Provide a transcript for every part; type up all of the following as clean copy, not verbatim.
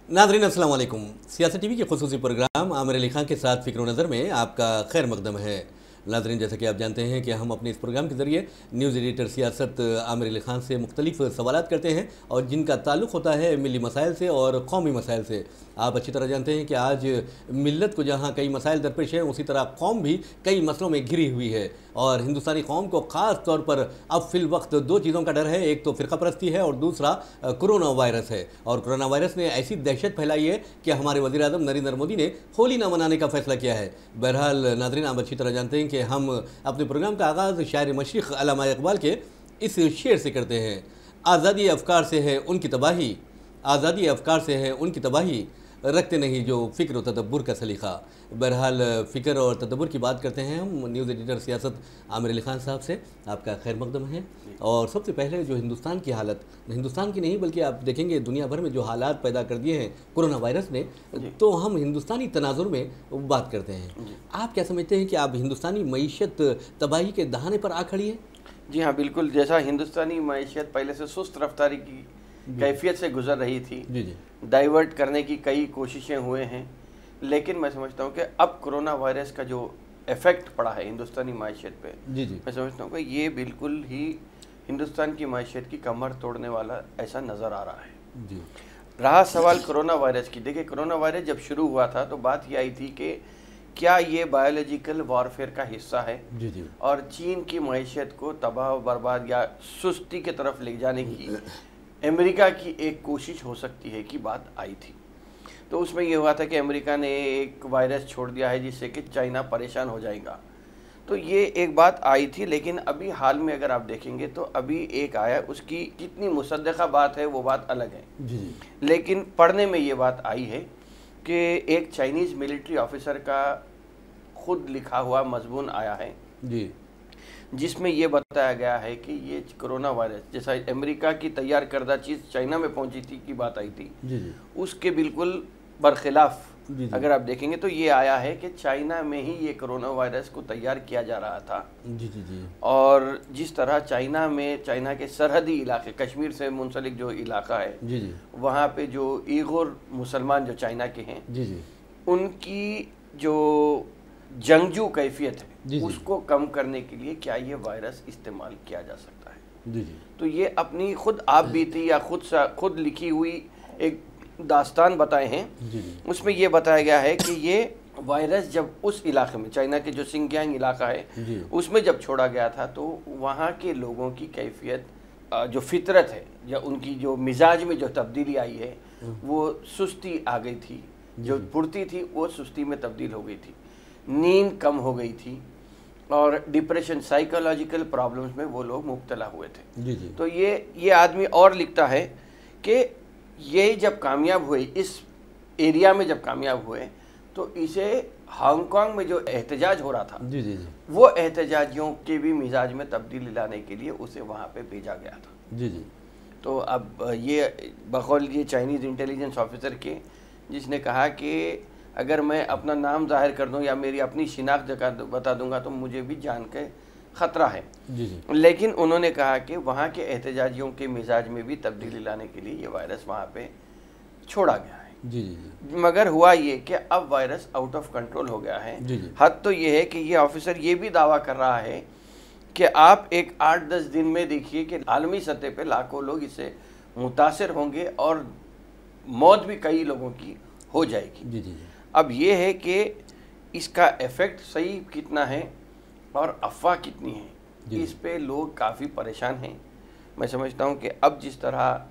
नाज़रीन अस्सलाम वालेकुम। सियासत टीवी के खुसूसी प्रोग्राम आमिर अली खान के साथ फ़िक्र नज़र में आपका खैर मकदम है। नाज़रीन, जैसा कि आप जानते हैं कि हम अपने इस प्रोग्राम के ज़रिए न्यूज़ एडिटर सियासत आमिर अली खान से मुख्तलिफ़ सवालात करते हैं और जिनका ताल्लुक़ होता है मिली मसाइल से और कौमी मसाइल से। आप अच्छी तरह जानते हैं कि आज मिल्लत को जहाँ कई मसाइल दरपेश हैं, उसी तरह कौम भी कई मसलों में घिरी हुई है और हिंदुस्तानी कौम को ख़ास तौर पर अब फ़िल वक्त दो चीज़ों का डर है। एक तो फ़िरका परस्ती है और दूसरा कोरोना वायरस है। और कोरोना वायरस ने ऐसी दहशत फैलाई है कि हमारे वज़ीर आज़म नरेंद्र मोदी ने होली ना मनाने का फ़ैसला किया है। बहरहाल नाज़रीन, आप अच्छी तरह जानते हैं कि हम अपने प्रोग्राम का आगाज़ शायर मशरिक़ अल्लामा इक़बाल के इस शेर से करते हैं। आज़ादी अफ़कार से है उनकी तबाही, आज़ादी अफ़कार से है उनकी तबाही, रखते नहीं जो फ़िक्र और तदब्बुर का सलीक़ा। बहरहाल फ़िक्र और तदब्बुर की बात करते हैं हम न्यूज़ एडिटर सियासत आमिर अली खान साहब से। आपका खैर मकदम है। और सबसे पहले जो हिंदुस्तान की हालत, हिंदुस्तान की नहीं बल्कि आप देखेंगे दुनिया भर में जो हालात पैदा कर दिए हैं कोरोना वायरस ने, तो हम हिंदुस्तानी तनाजुर में बात करते हैं। आप क्या समझते हैं कि आप हिंदुस्तानी मईशत तबाही के दहाने पर आ खड़ी है? जी हाँ, बिल्कुल। जैसा हिंदुस्तानी मईशत पहले से सुस्त रफ्तारी की कैफियत से गुजर रही थी, डाइवर्ट करने की कई कोशिशें हुए हैं, लेकिन मैं समझता हूँ कि अब कोरोना वायरस का जो इफ़ेक्ट पड़ा है हिंदुस्तानी मईशत पे, मैं समझता हूँ कि ये बिल्कुल ही हिंदुस्तान की मईशत की कमर तोड़ने वाला ऐसा नज़र आ रहा है। रहा सवाल कोरोना वायरस की, देखिए कोरोना वायरस जब शुरू हुआ था तो बात ये आई थी कि क्या ये बायोलॉजिकल वॉरफेयर का हिस्सा है और चीन की मईशत को तबाह बर्बाद या सुस्ती की तरफ ले जाने की अमेरिका की एक कोशिश हो सकती है की बात आई थी। तो उसमें ये हुआ था कि अमेरिका ने एक वायरस छोड़ दिया है जिससे कि चाइना परेशान हो जाएगा, तो ये एक बात आई थी। लेकिन अभी हाल में अगर आप देखेंगे तो अभी एक आया, उसकी कितनी मुसद्दक़ा बात है वो बात अलग है, लेकिन पढ़ने में ये बात आई है कि एक चाइनीज़ मिलिट्री ऑफिसर का खुद लिखा हुआ मजमून आया है जिसमें ये बताया गया है कि ये कोरोना वायरस जैसा अमेरिका की तैयार करदा चीज़ चाइना में पहुंची थी की बात आई थी, उसके बिल्कुल बरखिलाफ अगर आप देखेंगे तो ये आया है कि चाइना में ही ये कोरोना वायरस को तैयार किया जा रहा था। और जिस तरह चाइना में, चाइना के सरहदी इलाके, कश्मीर से मुंसलिक जो इलाका है, वहाँ पे जो ईगुर मुसलमान जो चाइना के हैं, उनकी जो जंगजू कैफियत है उसको कम करने के लिए क्या ये वायरस इस्तेमाल किया जा सकता है। तो ये अपनी खुद आप बीती या खुद लिखी हुई एक दास्तान बताए हैं, उसमें ये बताया गया है कि ये वायरस जब उस इलाके में, चाइना के जो सिंकियांग इलाका है उसमें जब छोड़ा गया था, तो वहाँ के लोगों की कैफियत, जो फितरत है या उनकी जो मिजाज में जो तब्दीली आई है, वो सुस्ती आ गई थी, जो फुर्ती थी वो सुस्ती में तब्दील हो गई थी, नींद कम हो गई थी और डिप्रेशन, साइकोलॉजिकल प्रॉब्लम्स में वो लोग मुब्तला हुए थे। तो ये आदमी और लिखता है कि ये जब कामयाब हुए, इस एरिया में जब कामयाब हुए, तो इसे हांगकांग में जो एहतजाज हो रहा था, वो एहतजाजियों के भी मिजाज में तब्दीली लाने के लिए उसे वहाँ पे भेजा गया था। तो अब ये बकौल ये चाइनीज़ इंटेलिजेंस ऑफिसर के, जिसने कहा कि अगर मैं अपना नाम जाहिर कर दूं या मेरी अपनी शिनाख्त बता दूंगा तो मुझे भी जान के ख़तरा है। लेकिन उन्होंने कहा कि वहाँ के एहतजाजियों के मिजाज में भी तब्दीली लाने के लिए ये वायरस वहाँ पे छोड़ा गया है। मगर हुआ ये कि अब वायरस आउट ऑफ कंट्रोल हो गया है। हद तो ये है कि ये ऑफिसर ये भी दावा कर रहा है कि आप एक 8-10 दिन में देखिए कि आलमी सतह पे लाखों लोग इससे मुतासिर होंगे और मौत भी कई लोगों की हो जाएगी। अब ये है कि इसका इफ़ेक्ट सही कितना है और अफवाह कितनी है, इस पे लोग काफ़ी परेशान हैं। मैं समझता हूँ कि अब जिस तरह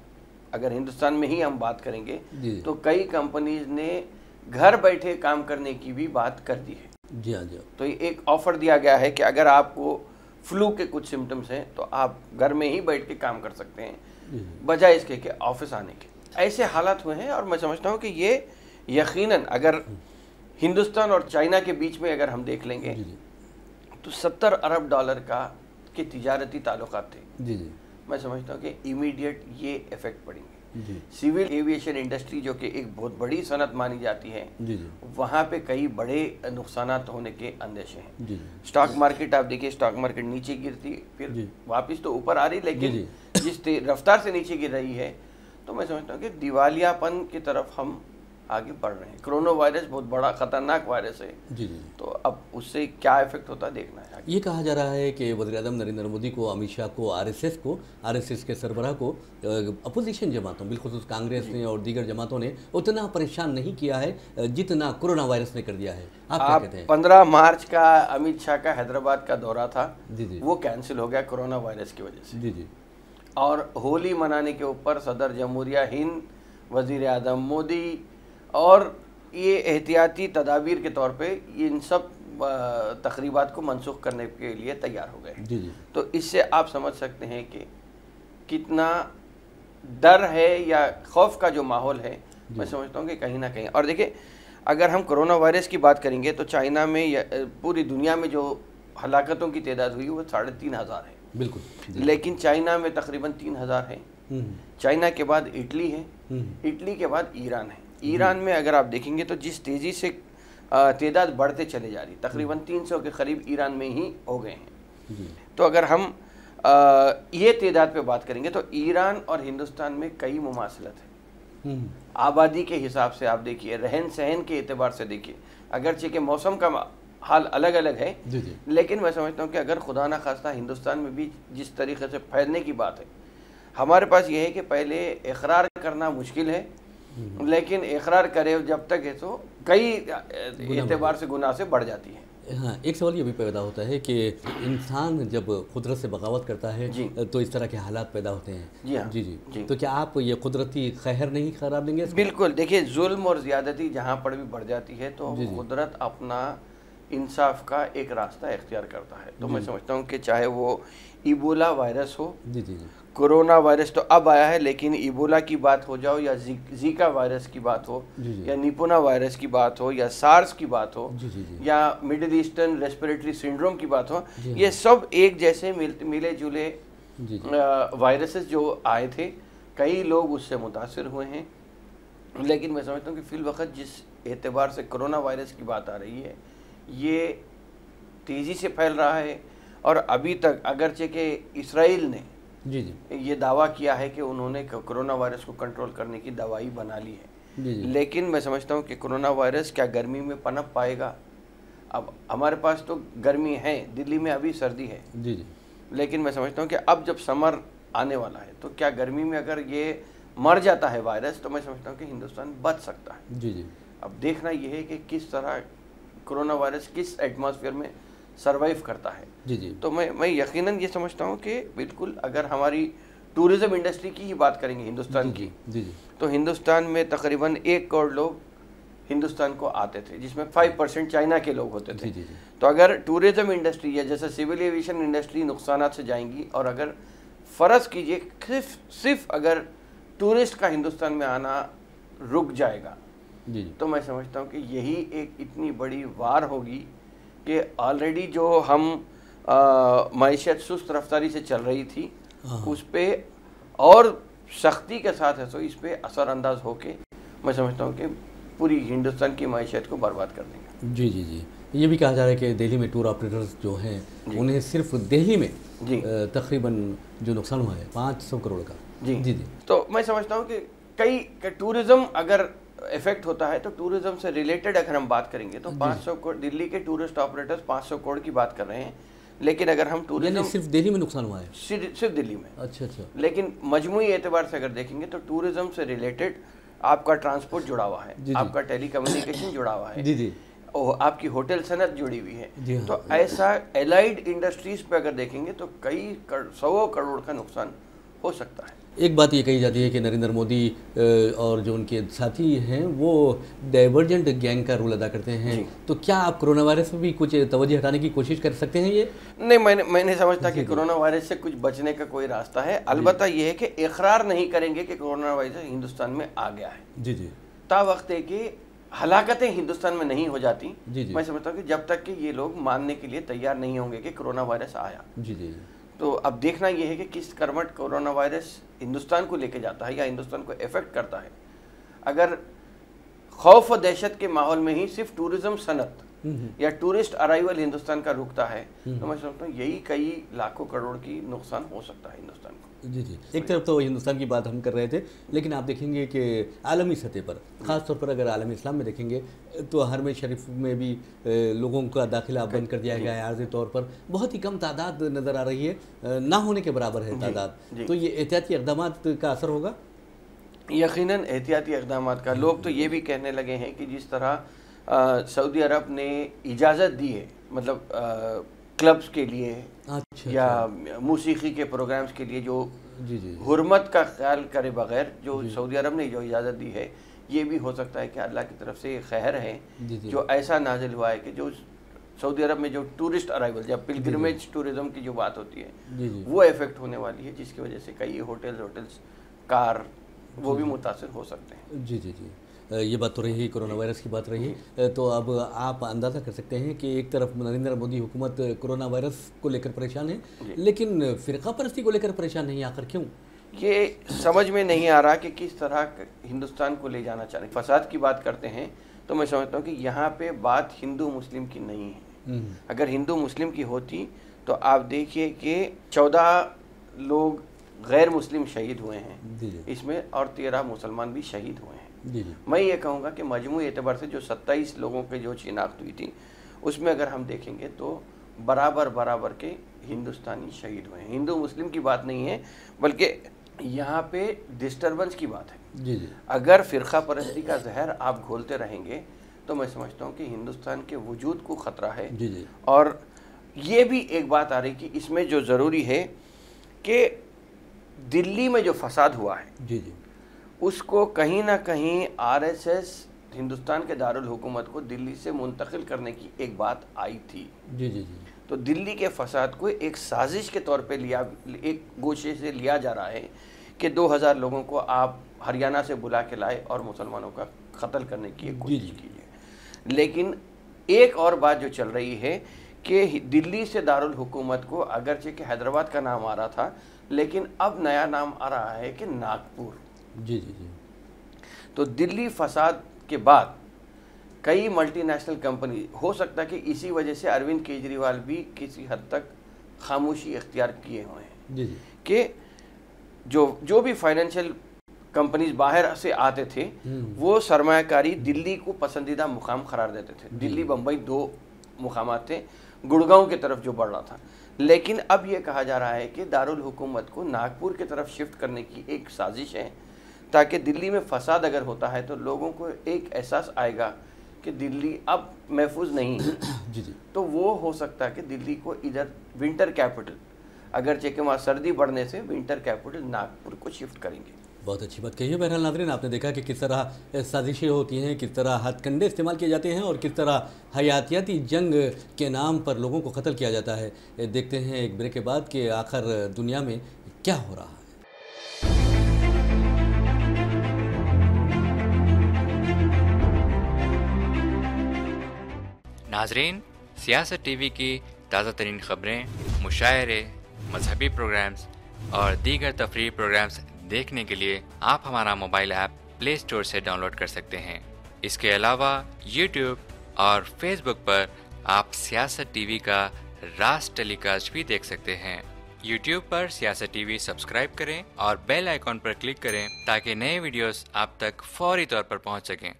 अगर हिंदुस्तान में ही हम बात करेंगे तो कई कंपनीज ने घर बैठे काम करने की भी बात कर दी है। तो एक ऑफ़र दिया गया है कि अगर आपको फ्लू के कुछ सिम्टम्स हैं तो आप घर में ही बैठ के काम कर सकते हैं बजाय इसके कि ऑफिस आने के। ऐसे हालात हुए हैं और मैं समझता हूँ कि ये यकीनन अगर हिंदुस्तान और चाइना के बीच में अगर हम देख लेंगे तो 70 अरब डॉलर के तिजारती ताल्लुकात थे। मैं समझता हूँ कि इमीडिएट ये इफेक्ट पड़ेंगे। सिविल एविएशन इंडस्ट्री जो कि एक बहुत बड़ी सनत मानी जाती है, वहाँ पे कई बड़े नुकसानात होने के अंदेशे हैं। स्टॉक मार्केट आप देखिए, स्टॉक मार्केट नीचे गिरती फिर वापस तो ऊपर आ रही, लेकिन जिस रफ्तार से नीचे गिर रही है तो मैं समझता हूँ कि दिवालियापन की तरफ हम आगे बढ़ रहे हैं। कोरोना वायरस बहुत बड़ा खतरनाक वायरस है जी जी, तो अब उससे क्या इफेक्ट होता है देखना है। ये कहा जा रहा है कि वज़ीर-ए-आज़म नरेंद्र मोदी को, अमित शाह को, आरएसएस के सरबराह को अपोजिशन जमातों बिलखुसूस कांग्रेस ने और दीगर जमातों ने उतना परेशान नहीं किया है जितना कोरोना वायरस ने कर दिया है। आप क्या कहते हैं? 15 मार्च का अमित शाह का हैदराबाद का दौरा था जी जी, वो कैंसिल हो गया कोरोना वायरस की वजह से। जी जी, और होली मनाने के ऊपर सदर जमहूरिया हिंद, वज़ीर-ए-आज़म मोदी और ये एहतियाती तदाबीर के तौर पे इन सब तकरीबात को मनसूख करने के लिए तैयार हो गए। जी जी, तो इससे आप समझ सकते हैं कि कितना डर है या खौफ का जो माहौल है, मैं समझता हूँ कि कहीं ना कहीं। और देखिए, अगर हम कोरोना वायरस की बात करेंगे तो चाइना में पूरी दुनिया में जो हलाकतों की तादाद हुई वो 3,500 है। बिल्कुल। लेकिन चाइना में तकरीबन 3,000 है। चाइना के बाद इटली है, इटली के बाद ईरान है। ईरान में अगर आप देखेंगे तो जिस तेज़ी से तादाद बढ़ते चले जा रही, तकरीबन 300 के करीब ईरान में ही हो गए हैं। तो अगर हम ये तादाद पे बात करेंगे तो ईरान और हिंदुस्तान में कई मुमासलत है। आबादी के हिसाब से आप देखिए, रहन सहन के एतबार से देखिए, अगरचे के मौसम का हाल अलग अलग है, लेकिन मैं समझता हूँ कि अगर खुदा न खास्ता हिंदुस्तान में भी जिस तरीके से फैलने की बात है, हमारे पास ये है कि पहले इकरार करना मुश्किल है, लेकिन इकरार करे जब तक है तो कई एतबार से गुनाह से बढ़ जाती है। हाँ, एक सवाल ये भी पैदा होता है कि इंसान जब कुदरत से बगावत करता है तो इस तरह के हालात पैदा होते हैं। जी हाँ, जी जी, जी। तो क्या आप ये कुदरती कहर नहीं करार देंगे? बिल्कुल। देखिए, जुल्म और ज़्यादती जहाँ पर भी बढ़ जाती है तो कुदरत अपना इंसाफ का एक रास्ता इख्तियार करता है। तो मैं समझता हूँ कि चाहे वो इबोला वायरस हो, जी जी, कोरोना वायरस तो अब आया है, लेकिन इबोला की बात हो जाओ या जीका वायरस की बात हो, या निपुना वायरस की बात हो, या सार्स की बात हो, या मिडिल ईस्टर्न रेस्पिरेटरी सिंड्रोम की बात हो, ये सब एक जैसे मिले जुले वायरसेस जो आए थे, कई लोग उससे मुतासिर हुए हैं। लेकिन मैं समझता हूँ कि फिल वक्त जिस एतबार से कोरोना वायरस की बात आ रही है, ये तेज़ी से फैल रहा है। और अभी तक अगरचे कि इसराइल ने ये दावा किया है कि उन्होंने कोरोना वायरस को कंट्रोल करने की दवाई बना ली है, लेकिन मैं समझता हूँ कि कोरोना वायरस क्या गर्मी में पनप पाएगा? अब हमारे पास तो गर्मी है, दिल्ली में अभी सर्दी है, लेकिन मैं समझता हूँ कि अब जब समर आने वाला है तो क्या गर्मी में अगर ये मर जाता है वायरस तो मैं समझता हूँ कि हिंदुस्तान बच सकता है। अब देखना यह है कि किस तरह कोरोना वायरस किस एटमॉस्फेयर में सरवाइव करता है। तो मैं यकीनन ये समझता हूँ कि बिल्कुल अगर हमारी टूरिज़्म इंडस्ट्री की ही बात करेंगे हिंदुस्तान की, तो हिंदुस्तान में तकरीबन 1 करोड़ लोग हिंदुस्तान को आते थे, जिसमें 5% चाइना के लोग होते थे। तो अगर टूरिज़्म इंडस्ट्री या जैसे सिविल एविएशन इंडस्ट्री नुकसानात से जाएंगी, और अगर फ़र्ज़ कीजिए सिर्फ अगर टूरिस्ट का हिंदुस्तान में आना रुक जाएगा, तो मैं समझता हूँ कि यही एक इतनी बड़ी वार होगी कि ऑलरेडी जो हम मईशत सुस्त रफ्तारी से चल रही थी उस पर और सख्ती के साथ है तो इस पर असरअंदाज होके मैं समझता हूँ कि पूरी हिंदुस्तान की मईशत को बर्बाद कर देंगे। जी जी जी, ये भी कहा जा रहा है कि दिल्ली में टूर ऑपरेटर्स जो हैं उन्हें सिर्फ दिल्ली में तकरीबन जो नुकसान हुआ है 500 करोड़ का। जी जी, तो मैं समझता हूँ कि कई टूरिज़्म अगर इफेक्ट होता है तो टूरिज्म से रिलेटेड अगर हम बात करेंगे तो 500 करोड़ दिल्ली के टूरिस्ट ऑपरेटर्स 500 करोड़ की बात कर रहे हैं, लेकिन अगर हम टूरिज्म सिर्फ दिल्ली में नुकसान हुआ है, सिर्फ दिल्ली में। अच्छा, लेकिन मजमूई एतबार से अगर देखेंगे तो टूरिज्म से रिलेटेड आपका ट्रांसपोर्ट जुड़ा हुआ है, आपका टेली कम्युनिकेशन जुड़ा हुआ है, और आपकी होटल सनत जुड़ी हुई है। तो ऐसा एलाइड इंडस्ट्रीज पे अगर देखेंगे तो कई 100 करोड़ का नुकसान हो सकता है। एक बात ये कही जाती है कि नरेंद्र मोदी और जो उनके साथी हैं वो डाइवर्जेंट गैंग का रोल अदा करते हैं, तो क्या आप कोरोना वायरस में भी कुछ तवज्जो हटाने की कोशिश कर सकते हैं? ये नहीं, मैं नहीं समझता कि कोरोना वायरस से कुछ बचने का कोई रास्ता है। अलबत्ता ये है कि इकरार नहीं करेंगे कि कोरोना वायरस हिंदुस्तान में आ गया है। ता वक्त है कि हलाकतें हिंदुस्तान में नहीं हो जाती। मैं समझता हूँ कि जब तक कि ये लोग मानने के लिए तैयार नहीं होंगे कि कोरोना वायरस आया। तो अब देखना यह है कि किस करवट कोरोना वायरस हिंदुस्तान को लेके जाता है या हिंदुस्तान को इफेक्ट करता है। अगर खौफ और दहशत के माहौल में ही सिर्फ टूरिज्म सनत या टूरिस्ट अराइवल हिंदुस्तान का रुकता है, तो मैं समझता हूँ यही कई लाखों करोड़ की नुकसान हो सकता है हिंदुस्तान को। जी जी, एक तरफ तो हिंदुस्तान की बात हम कर रहे थे, लेकिन आप देखेंगे कि आलमी सतह पर, ख़ास तौर पर अगर आलमी इस्लाम में देखेंगे तो हरम शरीफ में भी लोगों का दाखिला बंद कर दिया गया है आर्जी तौर पर। बहुत ही कम तादाद नज़र आ रही है, ना होने के बराबर है तादाद। तो ये एहतियाती इक़दाम का असर होगा? यकीनन एहतियाती इक़दाम का। लोग तो ये भी कहने लगे हैं कि जिस तरह सऊदी अरब ने इजाज़त दी है, मतलब क्लब्स के लिए या मूसीकी के प्रोग्राम्स के लिए, जो हुर्मत का ख्याल करे बगैर जो सऊदी अरब ने जो इजाज़त दी है, ये भी हो सकता है कि अल्लाह की तरफ से खैर है जो ऐसा नाजिल हुआ है कि जो सऊदी अरब में जो टूरिस्ट अराइवल या पिलग्रिमेज टूरिज़म की जो बात होती है वो इफ़ेक्ट होने वाली है, जिसकी वजह से कई होटल्स कार वो भी मुतासिर हो सकते हैं। जी जी जी, ये बात तो रही, कोरोना वायरस की बात रही। तो अब आप अंदाज़ा कर सकते हैं कि एक तरफ नरेंद्र मोदी हुकूमत कोरोना वायरस को लेकर परेशान है, लेकिन फ़िरका परस्ती को लेकर परेशान नहीं। आखिर क्यों? ये समझ में नहीं आ रहा कि किस तरह हिंदुस्तान को ले जाना चाह रहे। फसाद की बात करते हैं तो मैं समझता हूँ कि यहाँ पे बात हिंदू मुस्लिम की नहीं है। अगर हिंदू मुस्लिम की होती तो आप देखिए कि 14 लोग गैर मुस्लिम शहीद हुए हैं इसमें, और 13 मुसलमान भी शहीद हुए हैं। मैं ये कहूँगा कि मजमूई एतबार से जो 27 लोगों के जो शिनाख्त हुई थी, उसमें अगर हम देखेंगे तो बराबर के हिंदुस्तानी शहीद हुए हैं। हिंदू मुस्लिम की बात नहीं है, बल्कि यहाँ पे डिस्टर्बेंस की बात है। अगर फ़िरका परस्ती का जहर आप घोलते रहेंगे तो मैं समझता हूँ कि हिंदुस्तान के वजूद को ख़तरा है। और ये भी एक बात आ रही कि इसमें जो ज़रूरी है कि दिल्ली में जो फसाद हुआ है उसको कहीं ना कहीं आरएसएस हिंदुस्तान के दारुल हुकूमत को दिल्ली से मुंतकिल करने की एक बात आई थी। तो दिल्ली के फसाद को एक साजिश के तौर पे लिया, एक गोशे से लिया जा रहा है कि 2000 लोगों को आप हरियाणा से बुला के लाए और मुसलमानों का कत्ल करने की एक कोशिश कीजिए। लेकिन एक और बात जो चल रही है कि दिल्ली से दारुल हुकूमत को अगरचे कि हैदराबाद का नाम आ रहा था, लेकिन अब नया नाम आ रहा है कि नागपुर। तो दिल्ली फसाद के बाद कई मल्टीनेशनल कंपनी, हो सकता है कि इसी वजह से अरविंद केजरीवाल भी किसी हद तक खामोशी इख्तियार किए हुए हैं कि जो भी फाइनेंशियल कंपनीज बाहर से आते थे वो सरमायाकारी दिल्ली को पसंदीदा मुकाम करार देते थे। दिल्ली बम्बई 2 मुकामात थे, गुड़गांव की तरफ जो बढ़ रहा था। लेकिन अब ये कहा जा रहा है कि दारुल हुकूमत को नागपुर की तरफ शिफ्ट करने की एक साजिश है, ताकि दिल्ली में फसाद अगर होता है तो लोगों को एक एहसास आएगा कि दिल्ली अब महफूज नहीं है। तो वो हो सकता है कि दिल्ली को इधर विंटर कैपिटल, अगरचे कि वहाँ सर्दी बढ़ने से विंटर कैपिटल नागपुर को शिफ्ट करेंगे। बहुत अच्छी बात कही है। बहरहाल नाज़रीन, आपने देखा कि किस तरह साजिशें होती हैं, किस तरह हथकंडे इस्तेमाल किए जाते हैं और किस तरह हयातियाती जंग के नाम पर लोगों को कत्ल किया जाता है। देखते हैं एक ब्रेक के बाद कि आखिर दुनिया में क्या हो रहा है। नाज़रीन, सियासत टीवी की ताज़ा तरीन ख़बरें, मुशायरे, मजहबी प्रोग्राम्स और दीगर तफरीही प्रोग्राम्स देखने के लिए आप हमारा मोबाइल ऐप प्ले स्टोर से डाउनलोड कर सकते हैं। इसके अलावा यूट्यूब और फेसबुक पर आप सियासत टीवी का राज टेलीकास्ट भी देख सकते हैं। यूट्यूब पर सियासत टीवी सब्सक्राइब करें और बेल आइकॉन पर क्लिक करें ताकि नए वीडियोस आप तक फौरी तौर पर पहुंच सकें।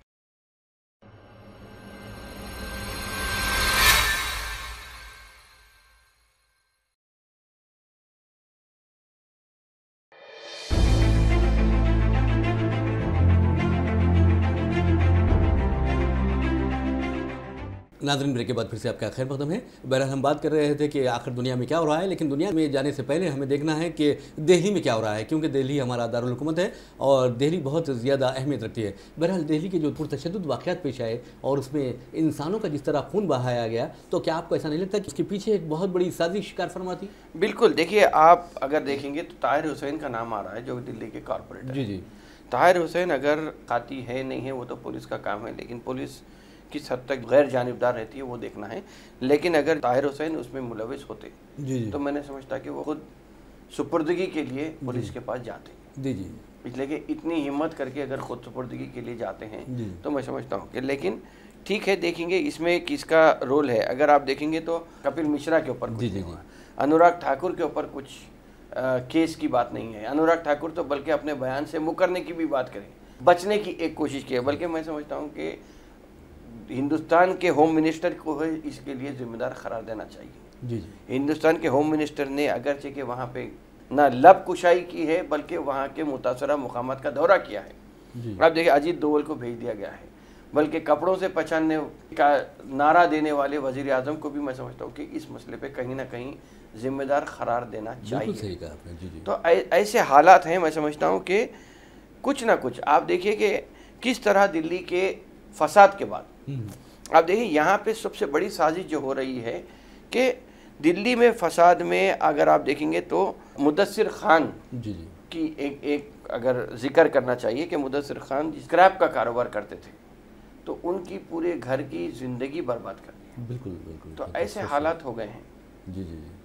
नाज़रीन, ब्रेक के बाद फिर से आपका खैर मकदम है। बहरहाल हम बात कर रहे थे कि आखिर दुनिया में क्या हो रहा है, लेकिन दुनिया में जाने से पहले हमें देखना है कि दिल्ली में क्या हो रहा है, क्योंकि दिल्ली हमारा दारुल हुकूमत है और दिल्ली बहुत ज़्यादा अहमियत रखती है। बहरहाल दिल्ली के जो पुरतशद्दुद वाक़यात पेश आए और उसमें इंसानों का जिस तरह खून बहाया गया, तो क्या आपको ऐसा नहीं लगता कि उसके पीछे एक बहुत बड़ी साजिश कार फरमा थी? बिल्कुल। देखिए, आप अगर देखेंगे तो ताहिर हुसैन का नाम आ रहा है, जो दिल्ली के कॉरपोरेटर। ताहिर हुसैन अगर खाती है नहीं है वो तो पुलिस का काम है, लेकिन पुलिस किस हद तक गैर जानिबदार रहती है वो देखना है। लेकिन अगर ताहिर हुसैन उसमें मुलविस होते तो मैंने समझता कि वो खुद सुपुर्दगी के लिए पुलिस के पास जाते। इसलिए कि इतनी हिम्मत करके अगर खुद सुपुर्दगी के लिए जाते हैं तो मैं समझता हूँ कि, लेकिन ٹھیک ہے دیکھیں گے اس میں کس کا رول ہے. اگر آپ دیکھیں گے تو کپل مشرا کے اوپر کچھ نہیں ہوا, انوراگ ٹھاکر کے اوپر کچھ کیس کی بات نہیں ہے. انوراگ ٹھاکر تو بلکہ اپنے بیان سے مکرنے کی بھی بات کریں, بچنے کی ایک کوشش کی ہے. بلکہ میں سمجھتا ہوں کہ ہندوستان کے ہوم منسٹر کو اس کے لیے ذمہ دار قرار دینا چاہیے. ہندوستان کے ہوم منسٹر نے اگرچہ کہ وہاں پہ نہ لب کشائی کی ہے بلکہ وہاں کے متاثرہ مقامات کا دورہ کیا ہے. آپ دیکھیں اجیت دوول کو بھیج دیا گیا ہے, بلکہ کپڑوں سے پہچاننے کا نعرہ دینے والے وزیر اعظم کو بھی میں سمجھتا ہوں کہ اس مسئلے پہ کہیں نہ کہیں ذمہ دار قرار دینا چاہیے. تو ایسے حالات ہیں, میں سمجھتا ہوں کہ کچھ نہ کچھ آپ دیکھیے کہ کس طرح دلی کے فساد کے بعد آپ دیکھیں یہاں پہ سب سے بڑی سازش جو ہو رہی ہے کہ دلی میں فساد میں اگر آپ دیکھیں گے تو مدثر خان کی ایک اگر ذکر کرنا چاہیے کہ مدثر خان اسکریپ کا کاروبار کرتے تھے تو ان کی پورے گھر کی زندگی برباد کر دی. بالکل بالکل. تو ایسے حالات ہو گئے ہیں. جی جی جی.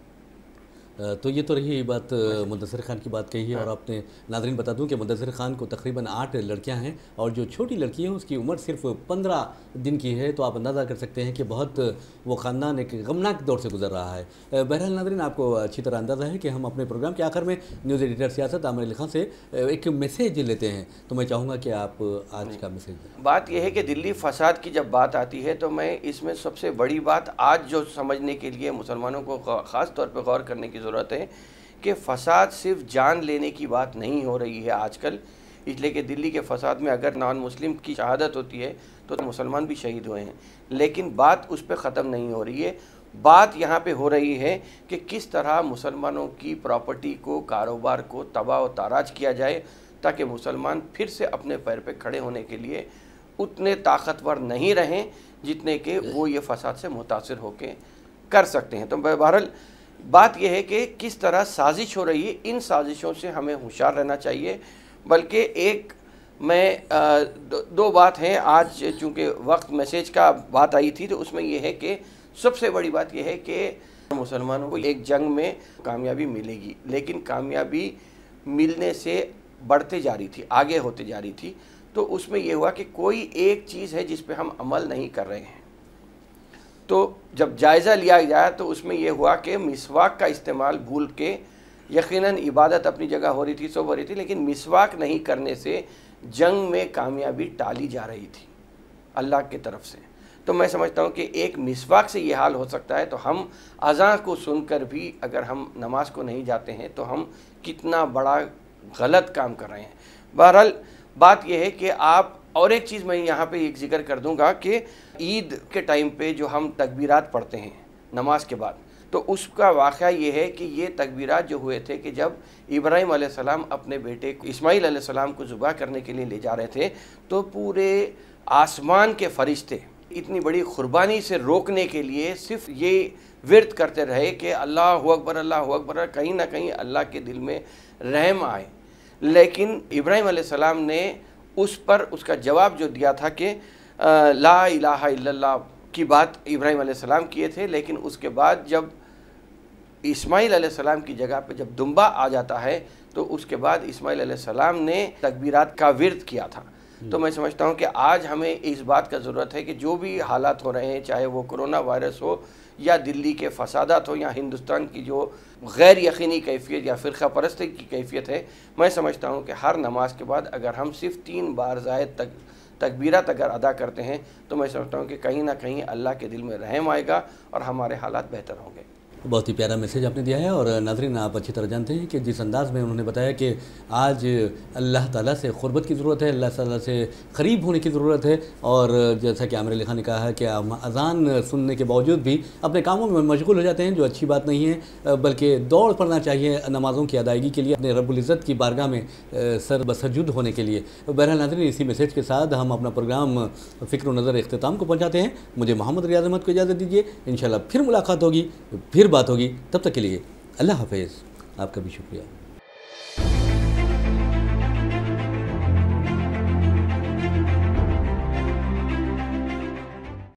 تو یہ تو رہی بات مدثر خان کی بات کہی ہے, اور آپ نے ناظرین بتا دوں کہ مدثر خان کو تقریباً 8 لڑکیاں ہیں, اور جو چھوٹی لڑکی ہے اس کی عمر صرف 15 دن کی ہے. تو آپ اندازہ کر سکتے ہیں کہ بہت وہ خاندان ایک غمناک دور سے گزر رہا ہے. بہرحال ناظرین آپ کو اچھی طرح اندازہ ہے کہ ہم اپنے پروگرام کے آخر میں نیوز ایڈیٹر سیاست عامر علی خان سے ایک میسیج لیتے ہیں. تو میں چاہوں گا کہ آپ آج کا میسیج دیں. بات یہ ہے کہ دلی فساد کی جب بات آتی ہے تو میں اس میں سب سے بڑی بات آج جو سمجھنے کے لیے مسلمانوں کو خاص طور پہ غور کرنے کی ضرورت ہے کہ فساد صرف جان لینے کی بات نہیں ہو رہی ہے آج کل. اس لیے کہ دلی کے فساد میں اگر نان مسلم کی شہادت ہوتی ہے تو مسلمان بھی شہید ہوئے ہیں, لیکن بات اس پہ ختم نہیں ہو رہی ہے. بات یہاں پہ ہو رہی ہے کہ کس طرح مسلمانوں کی پراپرٹی کو, کاروبار کو تباہ و تاراج کیا جائے تاکہ مسلمان پھر سے اپنے پیر پہ کھڑے ہونے کے لیے اتنے طاقتور نہیں رہیں جتنے کہ وہ یہ فساد سے متاثر ہو کے کر سکتے ہیں. تو بہرحال بات یہ ہے کہ کس طرح سازش ہو رہی ہے, ان سازشوں سے ہمیں ہوشیار رہنا چاہیے. بلکہ ایک میں دو بات ہیں آج چونکہ وقت میسیج کا بات آئی تھی تو اس میں یہ ہے کہ سب سے بڑی بات یہ ہے کہ مسلمانوں کو ایک جنگ میں کامیابی ملے گی, لیکن کامیابی ملنے سے بڑھتے جا رہی تھی, آگے ہوتے جا رہی تھی. تو اس میں یہ ہوا کہ کوئی ایک چیز ہے جس پہ ہم عمل نہیں کر رہے ہیں. تو جب جائزہ لیا جائے تو اس میں یہ ہوا کہ مسواک کا استعمال بھول کے, یقیناً عبادت اپنی جگہ ہو رہی تھی, سب ہو رہی تھی, لیکن مسواک نہیں کرنے سے جنگ میں کامیابی ٹالی جا رہی تھی اللہ کی طرف سے. تو میں سمجھتا ہوں کہ ایک مسواک سے یہ حال ہو سکتا ہے. تو ہم اذان کو سن کر بھی اگر ہم نماز کو نہیں جاتے ہیں تو ہم کتنا بڑا غلط کام کر رہے ہیں. بہرحال بات یہ ہے کہ آپ, اور ایک چیز میں یہاں پہ ایک ذکر کر دوں گا کہ عید کے ٹائم پہ جو ہم تکبیرات پڑھتے ہیں نماز کے بعد, تو اس کا واقعہ یہ ہے کہ یہ تکبیرات جو ہوئے تھے کہ جب ابراہیم علیہ السلام اپنے بیٹے اسماعیل علیہ السلام کو ذبح کرنے کے لیے لے جا رہے تھے تو پورے آسمان کے فرشتے اتنی بڑی قربانی سے روکنے کے لیے صرف یہ ورد کرتے رہے کہ اللہ اکبر اللہ اکبر, کہیں نہ کہیں اللہ کے دل میں رحم آئے. لیکن ابراہیم علیہ السلام نے اس پر اس کا جواب جو دیا تھا کہ لا الہ الا اللہ کی بات ابراہیم علیہ السلام کیے تھے, لیکن اس کے بعد جب اسماعیل علیہ السلام کی جگہ پہ جب دمبا آ جاتا ہے تو اس کے بعد اسماعیل علیہ السلام نے تکبیرات کا ورد کیا تھا. تو میں سمجھتا ہوں کہ آج ہمیں اس بات کا ضرورت ہے کہ جو بھی حالات ہو رہے ہیں, چاہے وہ کرونا وائرس ہو یا دلی کے فسادات ہو یا ہندوستان کی جو غیر یقینی کیفیت یا فرقہ پرستی کی کیفیت ہے, میں سمجھتا ہوں کہ ہر نماز کے بعد اگر ہم صرف 3 بار زائد تکبیرات اگر ادا کرتے ہیں تو میں سمجھتا ہوں کہ کہیں نہ کہیں اللہ کے دل میں رحم آئے گا اور ہمارے حالات بہتر ہوں گے. بہت ہی پیارا میسیج آپ نے دیا ہے. اور ناظرین آپ اچھی طرح جانتے ہیں کہ جس انداز میں انہوں نے بتایا کہ آج اللہ تعالیٰ سے قربت کی ضرورت ہے, اللہ تعالیٰ سے قریب ہونے کی ضرورت ہے, اور جیسا کہ عامر علی خان نے کہا ہے کہ ہم اذان سننے کے باوجود بھی اپنے کاموں میں مشغول ہو جاتے ہیں, جو اچھی بات نہیں ہے, بلکہ دوڑ پڑنا چاہیے نمازوں کی ادائیگی کے لیے, اپنے رب العزت کی بارگاہ میں سر بسجود ہونے کے لیے. بہرحال ناظرین اسی میسیج کے ساتھ ہم اپنا پروگرام فکر و نظر اختتام کو پہنچاتے ہیں. مجھے محمد ریاض احمد کو اجازت دیجیے, انشاءاللہ پھر ملاقات ہوگی, پھر بات ہوگی. تب تک کے لیے اللہ حافظ. آپ کا بھی شکریہ.